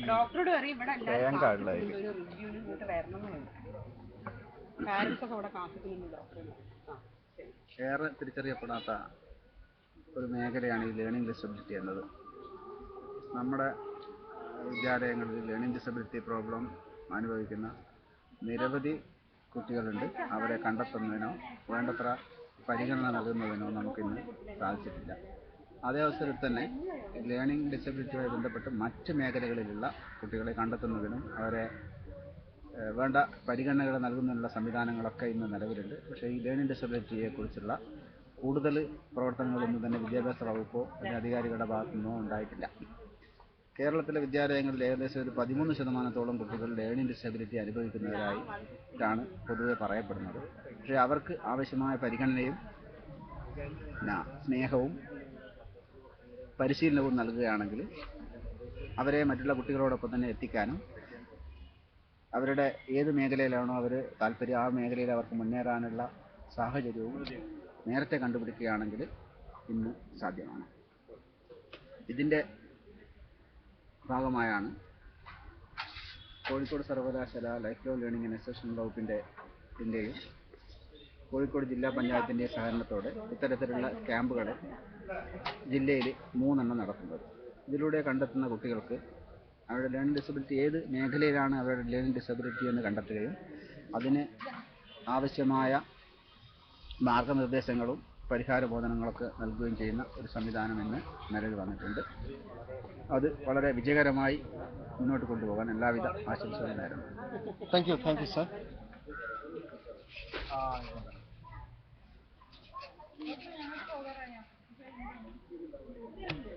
ഡോക്ടറോട് പറയും ഇവിടെ ഒരു റിവ്യൂവിന് ഇങ്ങോട്ട് വരണം എന്ന് പാരൻസ് ഒക്കെ ഇവിടെ കാത്തിരിക്കുന്നു ഡോക്ടറിന്. ഏറെ തിരിച്ചറിയപ്പെടാത്ത ഒരു മേഖലയാണ് ഈ ലേണിംഗ് ഡിസബിലിറ്റി എന്നത്. നമ്മുടെ വിദ്യാലയങ്ങളിൽ ലേണിംഗ് ഡിസബിലിറ്റി പ്രോബ്ലം അനുഭവിക്കുന്ന നിരവധി കുട്ടികളുണ്ട്. അവരെ കണ്ടെത്തുന്നതിനോ വേണ്ടത്ര പരിഗണന നൽകുന്നതിനോ നമുക്കിന്ന് സാധിച്ചിട്ടില്ല. അതേ അവസരത്തിൽ തന്നെ ലേണിംഗ് ഡിസബിലിറ്റിയുമായി ബന്ധപ്പെട്ട് മറ്റ് മേഖലകളിലുള്ള കുട്ടികളെ കണ്ടെത്തുന്നതിനും അവരെ വേണ്ട പരിഗണനകൾ നൽകുന്നതിനുള്ള സംവിധാനങ്ങളൊക്കെ ഇന്ന് നിലവിലുണ്ട്. പക്ഷേ ഈ ലേണിംഗ് ഡിസബിലിറ്റിയെക്കുറിച്ചുള്ള കൂടുതൽ പ്രവർത്തനങ്ങളൊന്നും തന്നെ വിദ്യാഭ്യാസ വകുപ്പോ അല്ലെങ്കിൽ അധികാരികളുടെ ഭാഗത്തു നിന്നോ ഉണ്ടായിട്ടില്ല. കേരളത്തിലെ വിദ്യാലയങ്ങളിൽ ഏകദേശം ഒരു 13% കുട്ടികൾ ലേണിംഗ് ഡിസബിലിറ്റി അനുഭവിക്കുന്നവരായിട്ടാണ് പൊതുവെ പറയപ്പെടുന്നത്. പക്ഷേ അവർക്ക് ആവശ്യമായ പരിഗണനയും സ്നേഹവും പരിശീലനവും നൽകുകയാണെങ്കിൽ അവരെ മറ്റുള്ള കുട്ടികളോടൊപ്പം തന്നെ എത്തിക്കാനും അവരുടെ ഏത് മേഖലയിലാണോ അവർ താല്പര്യം ആ മേഖലയിൽ അവർക്ക് മുന്നേറാനുള്ള സാഹചര്യവും നേരത്തെ കണ്ടുപിടിക്കുകയാണെങ്കിൽ ഇന്ന് സാധ്യമാണ്. ഇതിൻ്റെ ഭാഗമായാണ് കോഴിക്കോട് സർവകലാശാല life long learning and extension വകുപ്പിൻ്റെയും കോഴിക്കോട് ജില്ലാ പഞ്ചായത്തിൻ്റെയും സഹകരണത്തോടെ ഇത്തരത്തിലുള്ള ക്യാമ്പുകൾ ജില്ലയിൽ 3 നടത്തുന്നത്. ഇതിലൂടെ കണ്ടെത്തുന്ന കുട്ടികൾക്ക് അവരുടെ ലേണിംഗ് ഡിസബിലിറ്റി ഏത് മേഖലയിലാണ് അവരുടെ ലേണിംഗ് ഡിസബിലിറ്റി എന്ന് കണ്ടെത്തുകയും അതിന് ആവശ്യമായ മാർഗനിർദ്ദേശങ്ങളും പരിഹാരബോധനങ്ങളൊക്കെ നൽകുകയും ചെയ്യുന്ന ഒരു സംവിധാനം ഇന്ന് നിലവിൽ വന്നിട്ടുണ്ട്. അത് വളരെ വിജയകരമായി മുന്നോട്ട് കൊണ്ടുപോകാൻ എല്ലാവിധ ആശംസകളും നേരുന്നു. Thank you sir.